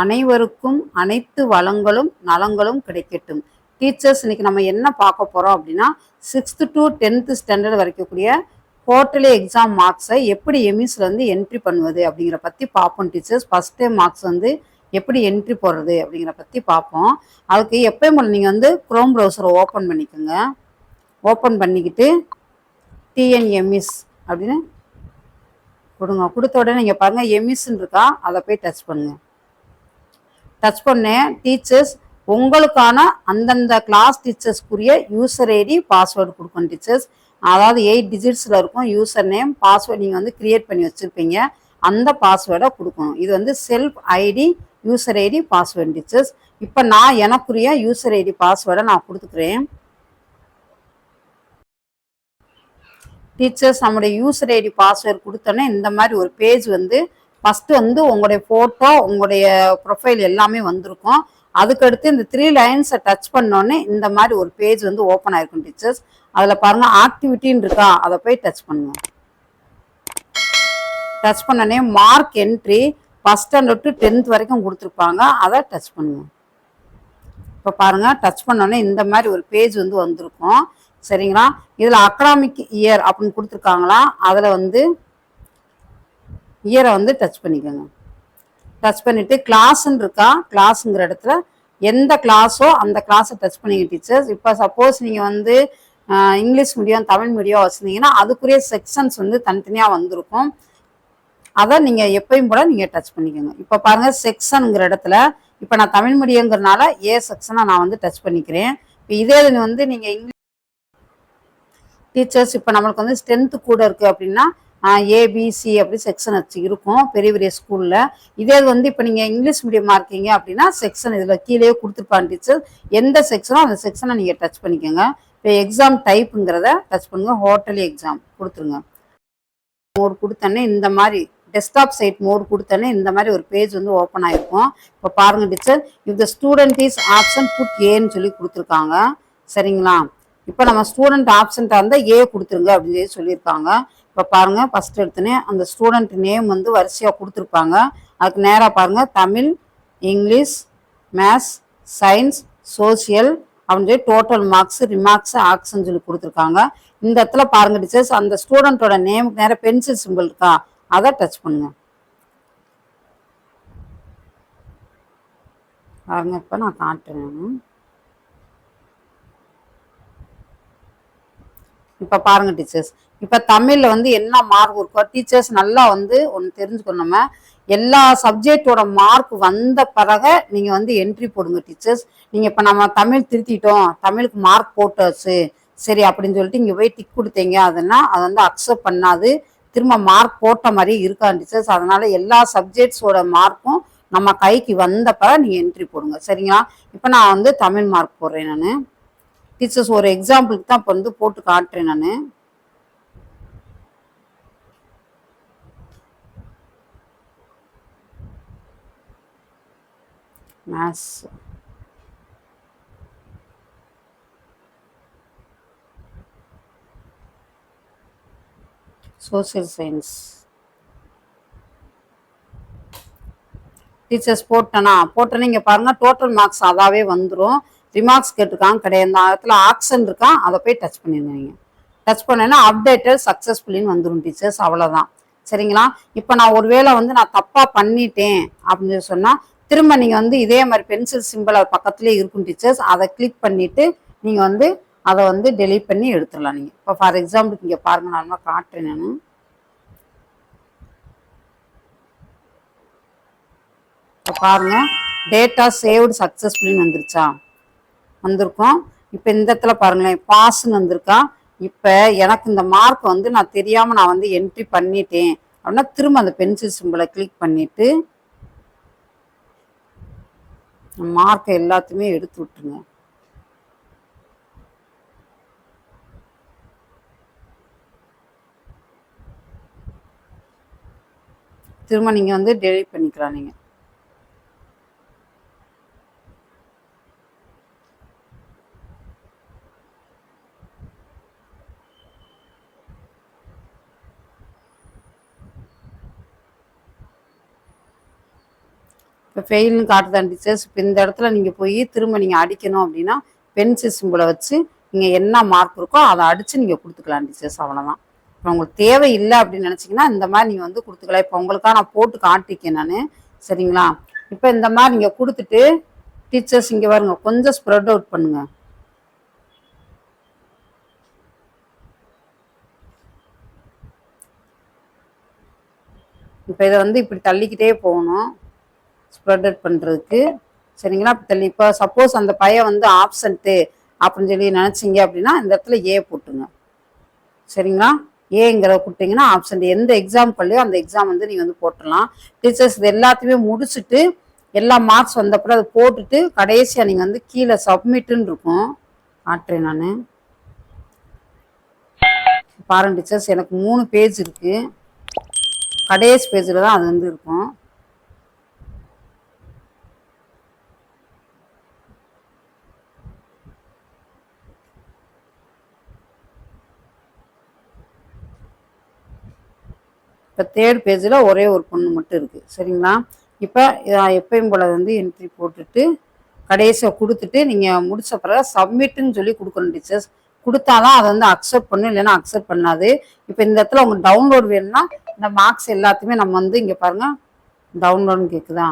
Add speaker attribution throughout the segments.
Speaker 1: அனைவருக்கும் அனைத்து வளங்களும் நலங்களும் கிடைக்கட்டும். டீச்சர்ஸ் இன்னைக்கு நம்ம என்ன பார்க்க போகிறோம் அப்படின்னா 6th to 10th ஸ்டாண்டர்ட் வரைக்கக்கூடிய குவார்டர்லி எக்ஸாம் மார்க்ஸை எப்படி எம்இஸில் வந்து என்ட்ரி பண்ணுவது அப்படிங்கிற பற்றி பார்ப்போம் டீச்சர்ஸ். ஃபஸ்ட் டைம் மார்க்ஸ் வந்து எப்படி என்ட்ரி போடுறது அப்படிங்கிற பற்றி பார்ப்போம். அதுக்கு எப்பயும் போல நீங்கள் வந்து குரோம் ப்ரௌசரை ஓப்பன் பண்ணிக்கோங்க. ஓப்பன் பண்ணிக்கிட்டு டிஎன்எம்இஸ் அப்படின்னு கொடுங்க. கொடுத்த உடனே நீங்கள் பாருங்கள் எம்இஸ்ன்னு இருக்கா, அதை போய் டச் பண்ணுங்கள். டச் பண்ணேன் டீச்சர்ஸ் உங்களுக்கான அந்தந்த கிளாஸ் டீச்சர்ஸ்க்குரிய யூசர் ஐடி பாஸ்வேர்டு கொடுக்கணும் டீச்சர்ஸ். அதாவது 8 டிஜிட்ஸில் இருக்கும் யூசர் நேம், பாஸ்வேர்டு நீங்கள் வந்து கிரியேட் பண்ணி வச்சுருப்பீங்க, அந்த பாஸ்வேர்டை கொடுக்கணும். இது வந்து self ID user ID password teachers. இப்போ நான் எனக்குரிய யூசர் ஐடி பாஸ்வேர்டை நான் கொடுத்துக்கிறேன் டீச்சர்ஸ். நம்முடைய யூசர் ஐடி பாஸ்வேர்டு கொடுத்தோன்னே இந்த மாதிரி ஒரு பேஜ் வந்து ஃபஸ்ட்டு வந்து உங்களுடைய ஃபோட்டோ, உங்களுடைய ப்ரொஃபைல் எல்லாமே வந்திருக்கும். அதுக்கடுத்து இந்த 3 லைன்ஸை டச் பண்ணோன்னே இந்த மாதிரி ஒரு பேஜ் வந்து ஓப்பன் ஆயிருக்கும் டீச்சர்ஸ். அதில் பாருங்கள் ஆக்டிவிட்டின்னு இருக்கா, அதை போய் டச் பண்ணுங்க. டச் பண்ணோன்னே mark entry first standard to 10th வரைக்கும் கொடுத்துருப்பாங்க, அதை டச் பண்ணுங்க. இப்போ பாருங்கள் டச் பண்ணோன்னே இந்த மாதிரி ஒரு பேஜ் வந்து வந்திருக்கும். சரிங்களா? இதில் அகாடமிக் இயர் அப்படின்னு கொடுத்துருக்காங்களா, அதில் வந்து இயரை வந்து டச் பண்ணிக்கோங்க. டச் பண்ணிவிட்டு கிளாஸ்ன்னு இருக்கா, கிளாஸுங்கிற இடத்துல எந்த கிளாஸோ அந்த கிளாஸை டச் பண்ணிங்க டீச்சர்ஸ். இப்போ சப்போஸ் நீங்கள் வந்து இங்கிலீஷ் மீடியம் தமிழ் மீடியம் வச்சுருந்தீங்கன்னா அதுக்குரிய செக்ஷன்ஸ் வந்து தனித்தனியாக வந்திருக்கும். அதை நீங்கள் எப்பயும் போல நீங்கள் டச் பண்ணிக்கோங்க. இப்போ பாருங்கள் செக்ஷனுங்கிற இடத்துல இப்போ நான் தமிழ் மீடியங்கிறனால ஏ செக்ஷனை நான் வந்து டச் பண்ணிக்கிறேன். இப்போ இதே வந்து நீங்கள் இங்கிலீஷ் டீச்சர்ஸ் இப்போ நம்மளுக்கு வந்து ஸ்ட்ரென்த்து கூட இருக்குது அப்படின்னா ஏபிசி அப்படி செக்ஷன் வச்சு இருக்கும் பெரிய பெரிய ஸ்கூலில். இதே வந்து இப்போ நீங்கள் இங்கிலீஷ் மீடியமாக இருக்கீங்க அப்படின்னா செக்ஷன் இதில் கீழே கொடுத்துருப்பாங்க டீச்சர். எந்த செக்ஷனோ அந்த செக்ஷனை நீங்கள் டச் பண்ணிக்கோங்க. இப்போ எக்ஸாம் டைப்புங்கிறத டச் பண்ணுங்க. ஹோட்டல் எக்ஸாம் கொடுத்துருங்க. மோட் கொடுத்தோன்னே இந்த மாதிரி டெஸ்க்டாப் சைட் மோட் கொடுத்தோன்னே இந்த மாதிரி ஒரு பேஜ் வந்து ஓப்பன் ஆகிருக்கும். இப்போ பாருங்கள் teacher, if the student is option put ஏன்னு சொல்லி கொடுத்துருக்காங்க. சரிங்களா? இப்போ நம்ம ஸ்டூடெண்ட் ஆப்ஷன்ட்டாக இருந்தால் ஏ கொடுத்துருங்க அப்படின்னு சொல்லி சொல்லியிருக்காங்க. இப்போ பாருங்கள் ஃபஸ்ட் எடுத்தோன்னே அந்த ஸ்டூடெண்ட் நேம் வந்து வரிசையாக கொடுத்துருப்பாங்க. அதுக்கு நேராக பாருங்கள் Tamil, English, maths, science, social அப்படின்னு சொல்லி டோட்டல் மார்க்ஸ், ரிமார்க்ஸ், ஆக்ஷன் சொல்லி கொடுத்துருக்காங்க. இந்த இடத்துல பாருங்கள் டீச்சர்ஸ், அந்த ஸ்டூடெண்ட்டோட நேமுக்கு நேராக பென்சில் சிம்பிள் இருக்கா, அதை டச் பண்ணுங்க. பாருங்க இப்போ நான் காட்டுறேன். இப்போ பாருங்க டீச்சர்ஸ், இப்போ தமிழில் வந்து என்ன மார்க் இருக்கோ டீச்சர்ஸ் நல்லா வந்து ஒன்று தெரிஞ்சுக்கணும். நம்ம எல்லா சப்ஜெக்டோட மார்க் வந்த பிறகு நீங்கள் வந்து என்ட்ரி போடுங்க டீச்சர்ஸ். நீங்கள் இப்போ நம்ம தமிழ் திருத்திட்டோம், தமிழுக்கு மார்க் போட்டாச்சு சரி அப்படின்னு சொல்லிட்டு இங்கே போய் டிக் கொடுத்தீங்க, அதனா அதை வந்து அக்செப்ட் பண்ணாது, திரும்ப மார்க் போட்ட மாதிரி இருக்கான் டீச்சர்ஸ். அதனால எல்லா சப்ஜெக்ட்ஸோட மார்க்கும் நம்ம கைக்கு வந்த பிறகு நீங்கள் என்ட்ரி போடுங்க. சரிங்களா? இப்போ நான் வந்து தமிழ் மார்க் போடுறேன். நான் டீச்சர்ஸ் ஒரு எக்ஸாம்பிளுக்கு தான் இப்போ வந்து போட்டு காட்டுறேன். நான் மேத்ஸ், சோசியல் சயின்ஸ் டீச்சர்ஸ் போட்டோன்னே இங்கே பாருங்கள் டோட்டல் மார்க்ஸ் அதாவே வந்துடும். ரிமார்க்ஸ் கேட்டிருக்காங்க கிடையாது, அந்த இடத்துல ஆக்ஷன் இருக்கா, அதை போய் டச் பண்ணிடுங்க. நீங்கள் டச் பண்ணேன்னா அப்டேட்டட் சக்ஸஸ்ஃபுல்லின்னு வந்துடும் டீச்சர்ஸ். அவ்வளோதான். சரிங்களா? இப்போ நான் ஒருவேளை வந்து நான் தப்பாக பண்ணிட்டேன் அப்படின்னு சொன்னால் திரும்ப நீங்கள் வந்து இதே மாதிரி பென்சில் சிம்பிள் அது பக்கத்துலேயே இருக்கும் டீச்சர்ஸ், அதை கிளிக் பண்ணிவிட்டு நீங்கள் வந்து அதை வந்து டெலீட் பண்ணி எடுத்துடலாம். நீங்கள் இப்போ ஃபார் எக்ஸாம்பிளுக்கு இங்கே பாருங்கள், நான் காட்டுறேன். நான் இப்போ பாருங்கள் டேட்டா சேவ்டு சக்ஸஸ்ஃபுல்லின்னு வந்துருச்சா, வந்திருக்கும். இப்போ இந்த இடத்துல பாருங்களேன் பாஸ்ன்னு வந்திருக்கா. இப்போ எனக்கு இந்த மார்க் வந்து நான் தெரியாமல் நான் வந்து என்ட்ரி பண்ணிட்டேன் அப்படின்னா திரும்ப அந்த பென்சில் சிம்பிளை கிளிக் பண்ணிவிட்டு மார்க்கை எல்லாத்தையுமே எடுத்து விட்டுருங்க. திரும்ப நீங்கள் வந்து டெலீட் பண்ணிக்கலாம். நீங்கள் இப்போ ஃபெயில்னு காட்டுதான் டீச்சர்ஸ். இப்போ இந்த இடத்துல நீங்கள் போய் திரும்ப நீங்கள் அடிக்கணும் அப்படின்னா பென்சில் சிம்பிளை வச்சு நீங்கள் என்ன மார்க் இருக்கோ அதை அடித்து நீங்கள் கொடுத்துக்கலாம் டீச்சர்ஸ். அவ்வளோதான். இப்போ உங்களுக்கு தேவையில்லை அப்படின்னு நினச்சிங்கன்னா இந்த மாதிரி நீங்கள் வந்து கொடுத்துக்கலாம். இப்போ உங்களுக்காக நான் போட்டு காட்டிக்கேன் நான். சரிங்களா? இப்போ இந்த மாதிரி நீங்கள் கொடுத்துட்டு டீச்சர்ஸ் இங்கே வருங்க, கொஞ்சம் ஸ்ப்ரெட் அவுட் பண்ணுங்க. இப்போ இதை வந்து இப்படி தள்ளிக்கிட்டே போகணும் ஸ்ப்ரெட் அவுட் பண்ணுறதுக்கு. சரிங்களா? இப்போ தள்ளி இப்போ சப்போஸ் அந்த பையன் வந்து ஆப்சண்ட்டு அப்படின்னு சொல்லி நினச்சிங்க அப்படின்னா இந்த இடத்துல ஏ போட்டுங்க. சரிங்களா? ஏங்கிறத கொடுத்தீங்கன்னா ஆப்ஷன் எந்த எக்ஸாம் பண்ணலையோ அந்த எக்ஸாம் வந்து நீங்கள் வந்து போட்டுடலாம். டீச்சர்ஸ் இது எல்லாத்தையுமே முடிச்சுட்டு எல்லா மார்க்ஸ் வந்தப்பறம் அதை போட்டுட்டு கடைசியாக நீங்கள் வந்து கீழே சப்மிட்டுன்னு இருக்கும். காட்டுறேன் நான். பாருங்க டீச்சர்ஸ், எனக்கு 3 பேஜ் இருக்குது. கடைசி பேஜில் தான் அது வந்து இருக்கும். இப்போ 3rd பேஜில் ஒரே ஒரு பொண்ணு மட்டும் இருக்குது. சரிங்களா? இப்போ எப்பயும் போல் வந்து என்ட்ரி போட்டுட்டு கடைசியாக கொடுத்துட்டு நீங்கள் முடித்த பிறகு சப்மிட்டுன்னு சொல்லி கொடுக்கணும் டீச்சர்ஸ். கொடுத்தாதான் அதை வந்து அக்செப்ட் பண்ணும், இல்லைன்னா அக்செப்ட் பண்ணாது. இப்போ இந்த இடத்துல உங்களுக்கு டவுன்லோட் வேணும்னா இந்த மார்க்ஸ் எல்லாத்தையுமே நம்ம வந்து இங்கே பாருங்கள் டவுன்லோடுன்னு கேட்குதா,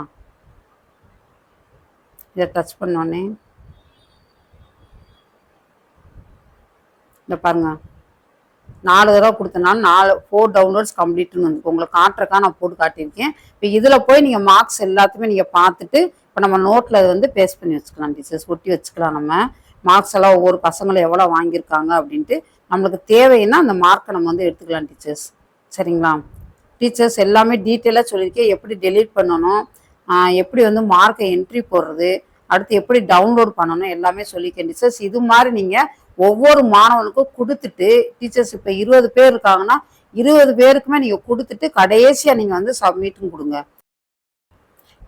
Speaker 1: இதை டச் பண்ணோன்னே இந்த பாருங்கள் 4 தடவை கொடுத்தனால 4 டவுன்லோட்ஸ் கம்ப்ளீட்னு வந்து உங்களுக்கு காட்டுறக்கா நான் போட்டு காட்டியிருக்கேன். இப்போ இதில் போய் நீங்கள் மார்க்ஸ் எல்லாத்தையுமே நீங்கள் பார்த்துட்டு இப்போ நம்ம நோட்டில் வந்து பேஸ்ட் பண்ணி வச்சுக்கலாம் டீச்சர்ஸ், ஒட்டி வச்சுக்கலாம். நம்ம மார்க்ஸ் எல்லாம் ஒவ்வொரு பசங்களும் எவ்வளோ வாங்கியிருக்காங்க அப்படின்ட்டு நம்மளுக்கு தேவைன்னா அந்த மார்க்கை நம்ம வந்து எடுத்துக்கலாம் டீச்சர்ஸ். சரிங்களா? டீச்சர்ஸ் எல்லாமே டீட்டெயிலாக சொல்லியிருக்கேன். எப்படி டெலீட் பண்ணணும், எப்படி வந்து மார்க்கை என்ட்ரி போடுறது, அடுத்து எப்படி டவுன்லோட் பண்ணணும் எல்லாமே சொல்லியிருக்கேன் டீச்சர்ஸ். இது மாதிரி நீங்கள் ஒவ்வொரு மாணவனுக்கும் கொடுத்துட்டு டீச்சர்ஸ் இப்போ 20 பேர் இருக்காங்கன்னா 20 பேருக்குமே நீங்கள் கொடுத்துட்டு கடைசியாக நீங்கள் வந்து சப்மிட்டும் கொடுங்க.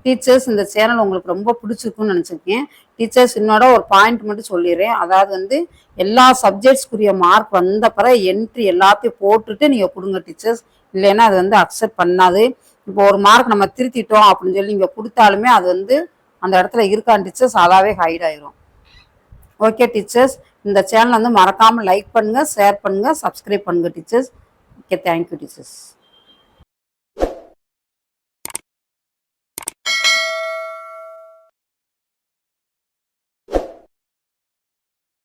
Speaker 1: டீச்சர்ஸ் இந்த சேனல் உங்களுக்கு ரொம்ப பிடிச்சிருக்குன்னு நினச்சிருக்கேன். டீச்சர்ஸ் என்னோட ஒரு பாயிண்ட் மட்டும் சொல்லிடுறேன். அதாவது வந்து எல்லா சப்ஜெக்ட்ஸ்க்குரிய மார்க் வந்த பிறகு என்ட்ரி எல்லாத்தையும் போட்டுட்டு நீங்கள் கொடுங்க டீச்சர்ஸ். இல்லைன்னா அது வந்து அக்செப்ட் பண்ணாது. இப்போ ஒரு மார்க் நம்ம திருத்திட்டோம் அப்படின்னு சொல்லி நீங்கள் கொடுத்தாலுமே அது வந்து அந்த இடத்துல இருக்கான் டீச்சர்ஸ், அதாவே ஹைட் ஆயிரும். ஓகே டீச்சர்ஸ், இந்த சேனல் வந்து மறக்காமல் லைக் பண்ணுங்கள், ஷேர் பண்ணுங்கள், சப்ஸ்கிரைப் பண்ணுங்கள் டீச்சர்ஸ். Okay, thank you teachers.